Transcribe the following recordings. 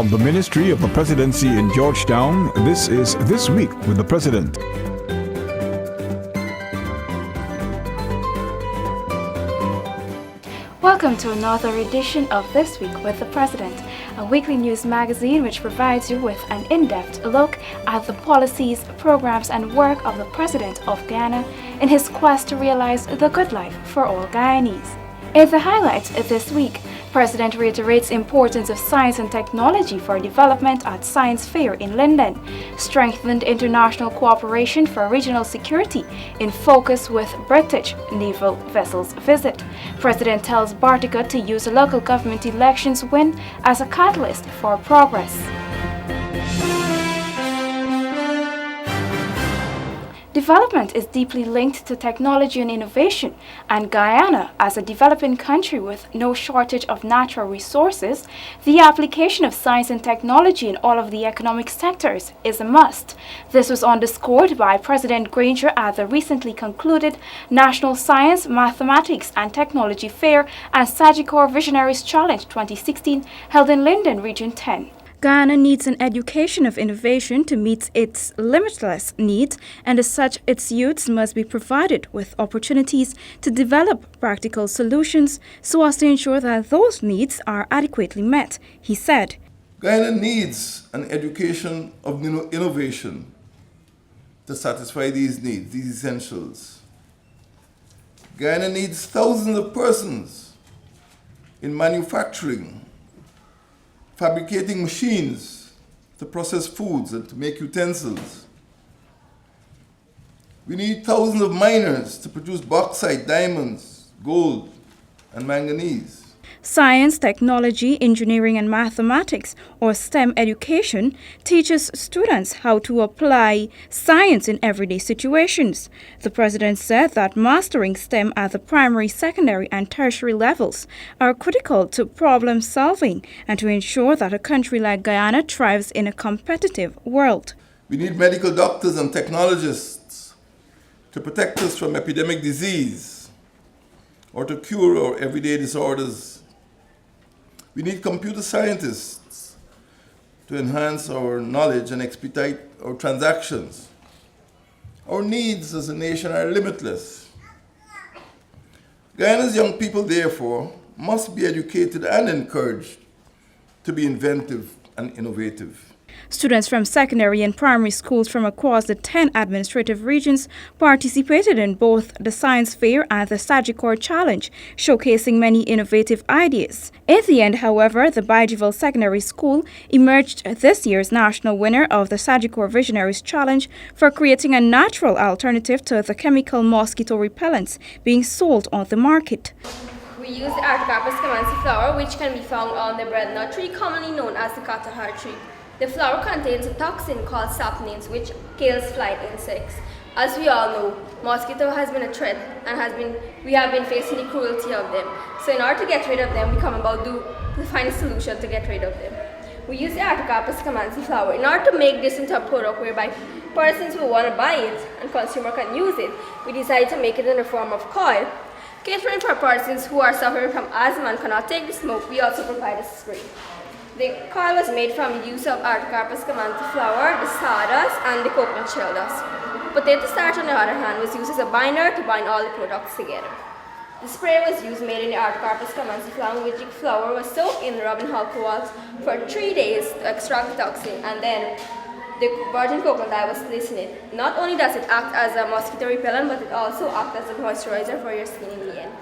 From the Ministry of the Presidency in Georgetown, this is This Week with the President. Welcome to another edition of This Week with the President, a weekly news magazine which provides you with an in-depth look at the policies, programs and work of the President of Guyana in his quest to realize the good life for all Guyanese. In the highlights this week, President reiterates importance of science and technology for development at Science Fair in Linden, strengthened international cooperation for regional security in focus with British naval vessels visit. President tells Bartica to use local government elections win as a catalyst for progress. Development is deeply linked to technology and innovation, and Guyana, as a developing country with no shortage of natural resources, the application of science and technology in all of the economic sectors is a must. This was underscored by President Granger at the recently concluded National Science, Mathematics and Technology Fair and Sagicor Visionaries Challenge 2016 held in Linden, Region 10. Guyana needs an education of innovation to meet its limitless needs, and as such, its youths must be provided with opportunities to develop practical solutions so as to ensure that those needs are adequately met, he said. Guyana needs an education of innovation to satisfy these needs, these essentials. Guyana needs thousands of persons in manufacturing, fabricating machines to process foods and to make utensils. We need thousands of miners to produce bauxite, diamonds, gold, and manganese. Science, technology, engineering and mathematics, or STEM education, teaches students how to apply science in everyday situations. The President said that mastering STEM at the primary, secondary and tertiary levels are critical to problem solving and to ensure that a country like Guyana thrives in a competitive world. We need medical doctors and technologists to protect us from epidemic disease or to cure our everyday disorders. We need computer scientists to enhance our knowledge and expedite our transactions. Our needs as a nation are limitless. Guyana's young people, therefore, must be educated and encouraged to be inventive and innovative. Students from secondary and primary schools from across the 10 administrative regions participated in both the Science Fair and the Sagicor Challenge, showcasing many innovative ideas. In the end, however, the Bijival Secondary School emerged this year's national winner of the Sagicor Visionaries Challenge for creating a natural alternative to the chemical mosquito repellents being sold on the market. We use the Artocarpus camansi flower, which can be found on the breadnut tree, commonly known as the katahar tree. The flower contains a toxin called saponins, which kills flight insects. As we all know, mosquito has been a threat and we have been facing the cruelty of them. So in order to get rid of them, we come about to find a solution to get rid of them. We use the Artocarpus camansi flower in order to make this into a product whereby persons who want to buy it and consumer can use it. We decided to make it in the form of coil. Catering for persons who are suffering from asthma and cannot take the smoke, we also provide a spray. The coil was made from the use of Artocarpus camansi flower, the sawdust, and the coconut shell dust. Potato starch, on the other hand, was used as a binder to bind all the products together. The spray was used made in the Artocarpus camansi flower, which the flower was soaked in rubbing alcohol for 3 days to extract the toxin, and then the virgin coconut dye was placed in it. Not only does it act as a mosquito repellent, but it also acts as a moisturizer for your skin in the end.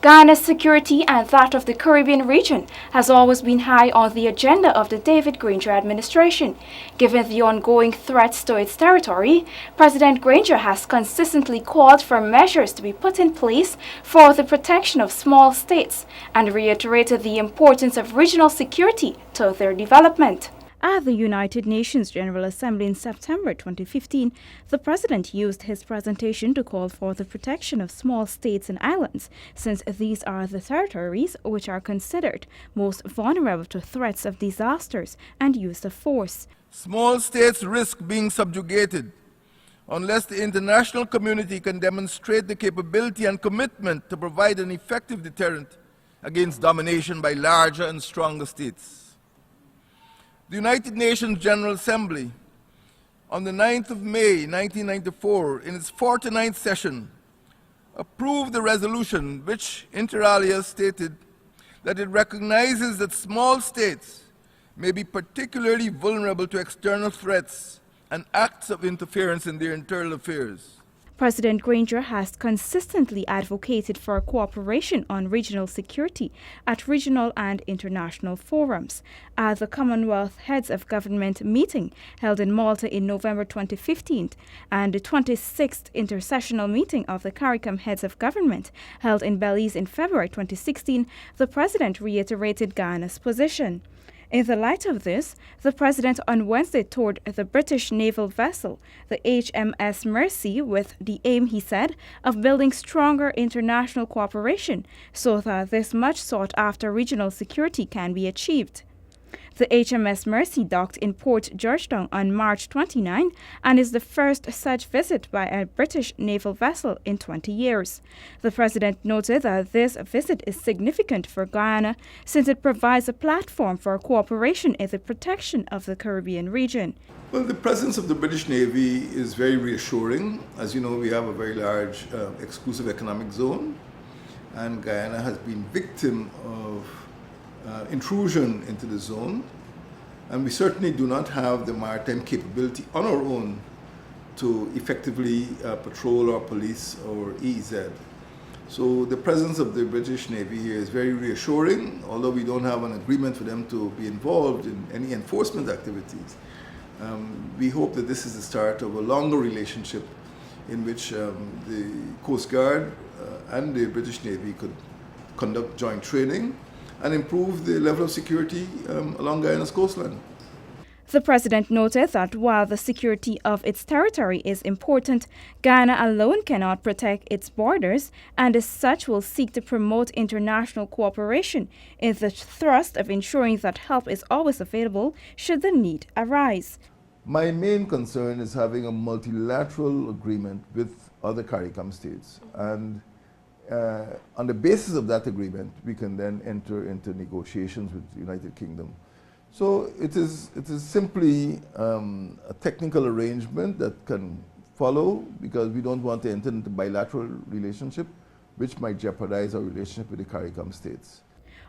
Guyana's security and that of the Caribbean region has always been high on the agenda of the David Granger administration. Given the ongoing threats to its territory, President Granger has consistently called for measures to be put in place for the protection of small states and reiterated the importance of regional security to their development. At the United Nations General Assembly in September 2015, the President used his presentation to call for the protection of small states and islands, since these are the territories which are considered most vulnerable to threats of disasters and use of force. Small states risk being subjugated unless the international community can demonstrate the capability and commitment to provide an effective deterrent against domination by larger and stronger states. The United Nations General Assembly, on the 9th of May 1994, in its 49th session, approved the resolution which, inter alia, stated that it recognizes that small states may be particularly vulnerable to external threats and acts of interference in their internal affairs. President Granger has consistently advocated for cooperation on regional security at regional and international forums. At the Commonwealth Heads of Government meeting held in Malta in November 2015 and the 26th intersessional meeting of the CARICOM Heads of Government held in Belize in February 2016, the President reiterated Guyana's position. In the light of this, the President on Wednesday toured the British naval vessel, the HMS Mercy, with the aim, he said, of building stronger international cooperation so that this much sought-after regional security can be achieved. The HMS Mercy docked in Port Georgetown on March 29 and is the first such visit by a British naval vessel in 20 years. The President noted that this visit is significant for Guyana since it provides a platform for cooperation in the protection of the Caribbean region. Well, the presence of the British Navy is very reassuring. As you know, we have a very large exclusive economic zone, and Guyana has been victim of intrusion into the zone, and we certainly do not have the maritime capability on our own to effectively patrol or police or EEZ. So the presence of the British Navy here is very reassuring, although we don't have an agreement for them to be involved in any enforcement activities. We hope that this is the start of a longer relationship in which the Coast Guard and the British Navy could conduct joint training and improve the level of security along Guyana's coastline. The President noted that while the security of its territory is important, Guyana alone cannot protect its borders, and as such will seek to promote international cooperation in the thrust of ensuring that help is always available should the need arise. My main concern is having a multilateral agreement with other CARICOM states, and on the basis of that agreement, we can then enter into negotiations with the United Kingdom. So it is simply a technical arrangement that can follow, because we don't want to enter into bilateral relationship, which might jeopardize our relationship with the CARICOM states.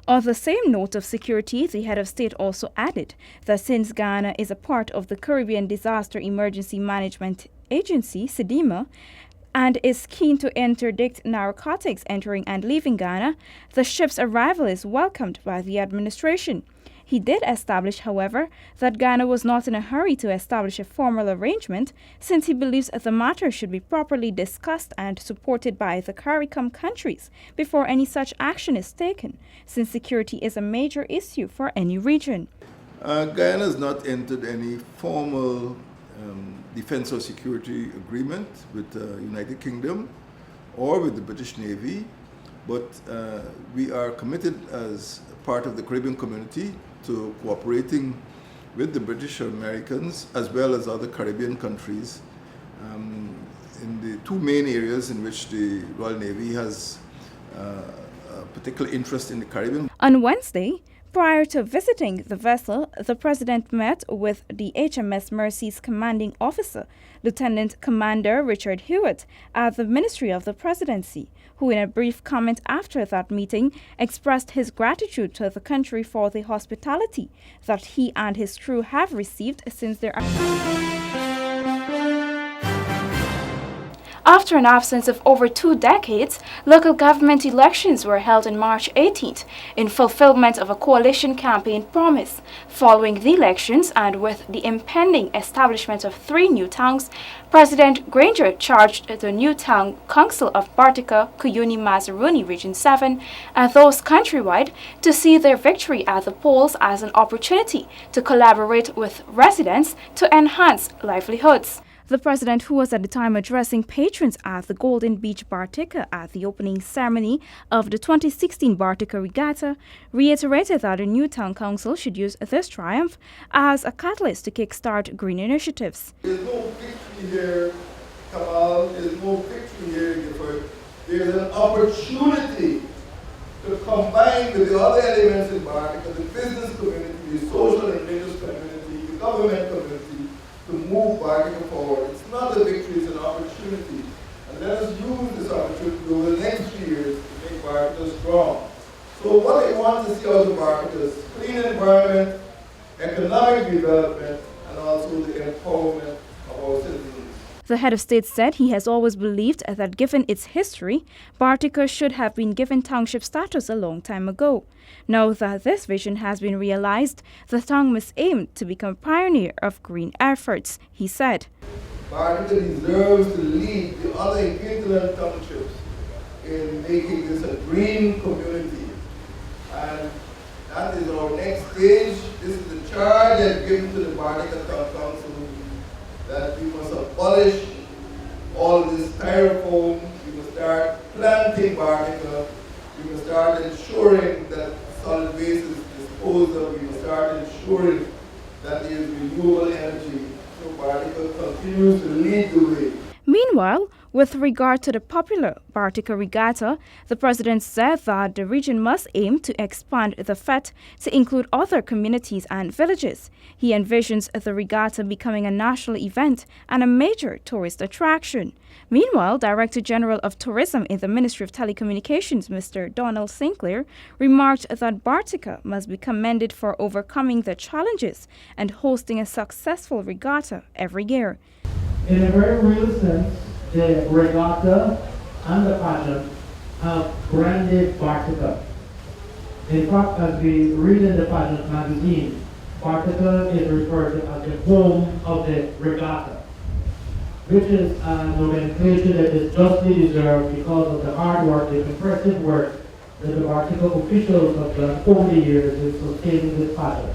On the same note of security, the head of state also added that since Guyana is a part of the Caribbean Disaster Emergency Management Agency, CDEMA, and is keen to interdict narcotics entering and leaving Guyana, the ship's arrival is welcomed by the administration. He did establish, however, that Guyana was not in a hurry to establish a formal arrangement, since he believes the matter should be properly discussed and supported by the CARICOM countries before any such action is taken, since security is a major issue for any region. Guyana has not entered any formal defense or security agreement with the United Kingdom or with the British Navy, but we are committed as part of the Caribbean community to cooperating with the British Americans as well as other Caribbean countries in the two main areas in which the Royal Navy has a particular interest in the Caribbean. On Wednesday, prior to visiting the vessel, the President met with the HMS Mercy's commanding officer, Lieutenant Commander Richard Hewitt, at the Ministry of the Presidency, who in a brief comment after that meeting expressed his gratitude to the country for the hospitality that he and his crew have received since their After an absence of over 2 decades, local government elections were held on March 18th in fulfillment of a coalition campaign promise. Following the elections and with the impending establishment of 3 new towns, President Granger charged the new town council of Bartica, Cuyuni, Mazaruni, Region 7, and those countrywide to see their victory at the polls as an opportunity to collaborate with residents to enhance livelihoods. The President, who was at the time addressing patrons at the Golden Beach Bartica at the opening ceremony of the 2016 Bartica Regatta, reiterated that the new town council should use this triumph as a catalyst to kickstart green initiatives. There's no victory here, Kamal. There's no victory here, Gifford. There's an opportunity to combine with the other elements in Bartica, the business community, the social and religious community, the government community, to move Bartica forward. It's not a victory, it's an opportunity. And let us use this opportunity over the next few years to make Bartica strong. So what I want to see out of Bartica is clean environment, economic development, and also the empowerment of our citizens. The head of state said he has always believed that given its history, Bartica should have been given township status a long time ago. Now that this vision has been realized, the town must aim to become a pioneer of green efforts, he said. Bartica deserves to lead the other hinterland townships in making this a green community. And that is our next stage. This is the charge I've given to the Bartica Town Council, that we must abolish all this styrofoam, we must start planting Bartica, we must start ensuring that solid waste is disposed of, we must start ensuring that there is renewable energy, so Bartica continues to lead the way. Meanwhile, with regard to the popular Bartica Regatta, the president said that the region must aim to expand the fete to include other communities and villages. He envisions the regatta becoming a national event and a major tourist attraction. Meanwhile, Director General of Tourism in the Ministry of Telecommunications, Mr. Donald Sinclair, remarked that Bartica must be commended for overcoming the challenges and hosting a successful regatta every year. In a very real sense, the regatta and the pageant have branded Bartica. In fact, as we read in the pageant magazine, Bartica is referred to as the home of the regatta, which is a nomenclature that is justly deserved because of the hard work, the impressive work that the Bartica officials have done over the years in sustaining this pageant.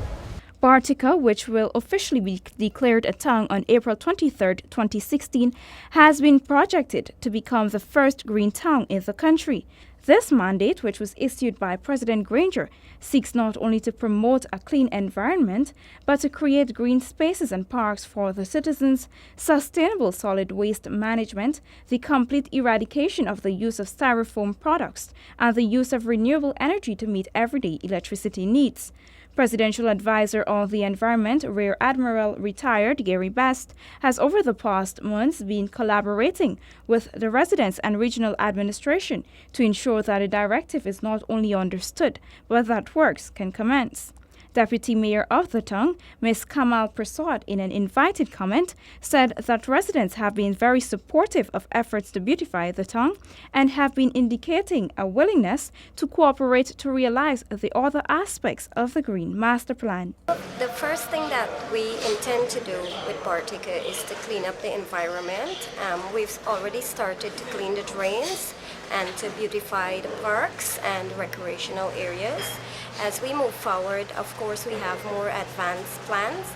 Bartica, which will officially be declared a town on April 23, 2016, has been projected to become the first green town in the country. This mandate, which was issued by President Granger, seeks not only to promote a clean environment, but to create green spaces and parks for the citizens, sustainable solid waste management, the complete eradication of the use of styrofoam products, and the use of renewable energy to meet everyday electricity needs. Presidential Advisor on the Environment, Rear Admiral retired Gary Best, has over the past months been collaborating with the residents and regional administration to ensure that a directive is not only understood, but that works can commence. Deputy Mayor of the town, Ms. Kamal Prasad, in an invited comment, said that residents have been very supportive of efforts to beautify the town and have been indicating a willingness to cooperate to realize the other aspects of the Green Master Plan. The first thing that we intend to do with Bartica is to clean up the environment. We've already started to clean the drains and to beautify the parks and recreational areas. As we move forward, of course, we have more advanced plans,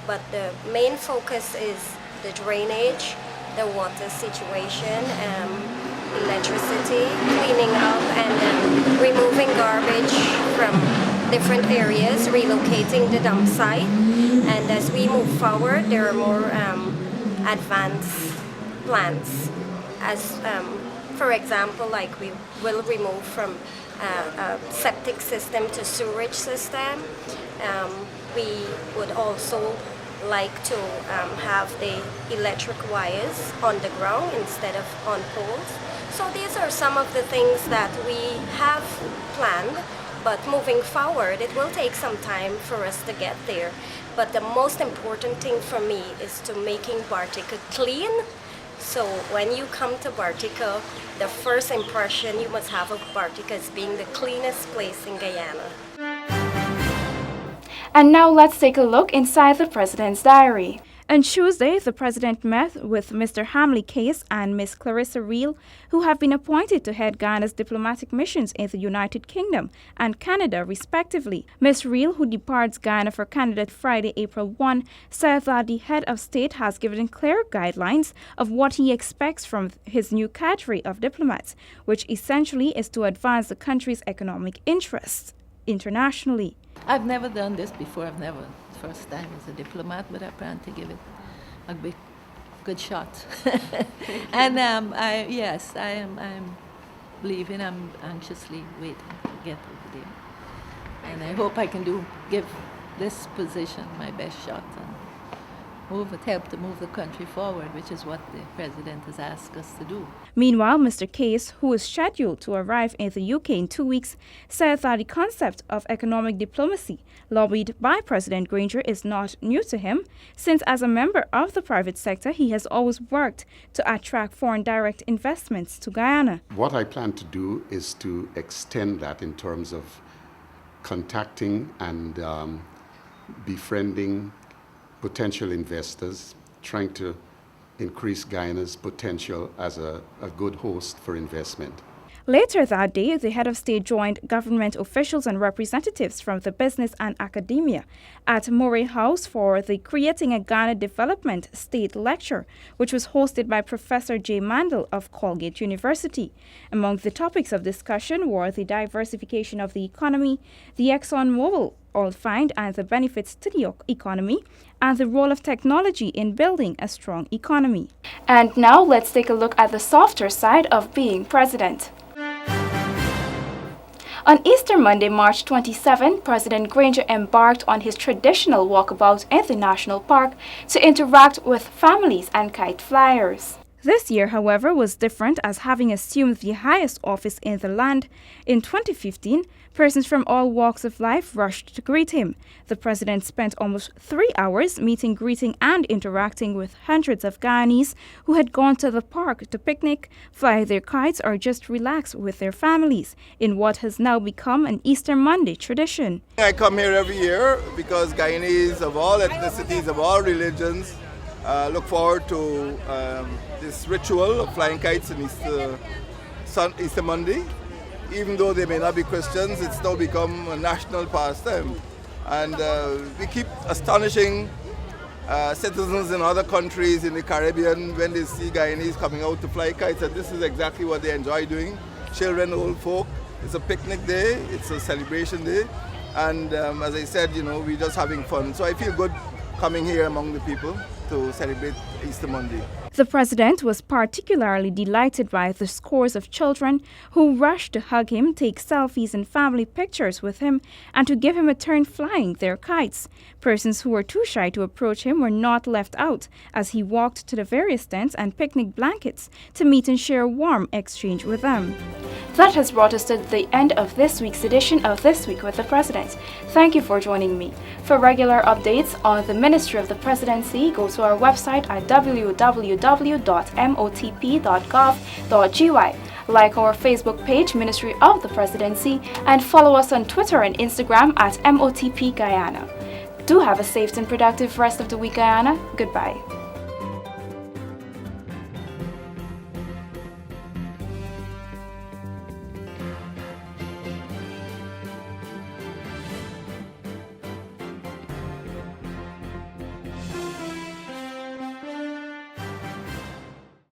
but the main focus is the drainage, the water situation, electricity, cleaning up and removing garbage from different areas, relocating the dump site. And as we move forward, there are more advanced plans. As for example, like we will remove from a septic system to sewerage system. We would also like to have the electric wires on the ground instead of on poles. So these are some of the things that we have planned, but moving forward, it will take some time for us to get there. But the most important thing for me is to making Bartica clean. So when you come to Bartica, the first impression you must have of Bartica is being the cleanest place in Guyana. And now let's take a look inside the President's diary. On Tuesday, the President met with Mr. Hamley Case and Ms. Clarissa Reel, who have been appointed to head Ghana's diplomatic missions in the United Kingdom and Canada, respectively. Ms. Reel, who departs Ghana for Canada Friday, April 1, said that the head of state has given clear guidelines of what he expects from his new cadre of diplomats, which essentially is to advance the country's economic interests internationally. I've never done this before. First time as a diplomat, but I plan to give it a good shot. And I'm leaving, I'm anxiously waiting to get over there. And I hope I can give this position my best shot and help to move the country forward, which is what the President has asked us to do. Meanwhile, Mr. Case, who is scheduled to arrive in the UK in 2 weeks, said that the concept of economic diplomacy lobbied by President Granger is not new to him, since as a member of the private sector, he has always worked to attract foreign direct investments to Guyana. What I plan to do is to extend that in terms of contacting and befriending potential investors, trying to increase Guyana's potential as a good host for investment. Later that day, the head of state joined government officials and representatives from the business and academia at Moray House for the Creating a Ghana Development State Lecture, which was hosted by Professor J. Mandel of Colgate University. Among the topics of discussion were the diversification of the economy, the ExxonMobil oil find and the benefits to the economy, and the role of technology in building a strong economy. And now let's take a look at the softer side of being president. On Easter Monday, March 27, President Granger embarked on his traditional walkabout in the national park to interact with families and kite flyers. This year, however, was different, as having assumed the highest office in the land in 2015, persons from all walks of life rushed to greet him. The president spent almost 3 hours meeting, greeting, and interacting with hundreds of Guyanese who had gone to the park to picnic, fly their kites, or just relax with their families in what has now become an Easter Monday tradition. I come here every year because Guyanese of all ethnicities, of all religions, look forward to this ritual of flying kites on Easter Monday. Even though they may not be Christians, it's now become a national pastime. And we keep astonishing citizens in other countries in the Caribbean when they see Guyanese coming out to fly kites, and this is exactly what they enjoy doing. Children, old folk, it's a picnic day, it's a celebration day, and as I said, we're just having fun. So I feel good coming here among the people to celebrate Easter Monday. The president was particularly delighted by the scores of children who rushed to hug him, take selfies and family pictures with him, and to give him a turn flying their kites. Persons who were too shy to approach him were not left out, as he walked to the various tents and picnic blankets to meet and share a warm exchange with them. That has brought us to the end of this week's edition of This Week with the President. Thank you for joining me. For regular updates on the Ministry of the Presidency, go to our website at www.motp.gov.gy. Like our Facebook page, Ministry of the Presidency, and follow us on Twitter and Instagram at MOTP Guyana. Do have a safe and productive rest of the week, Guyana. Goodbye.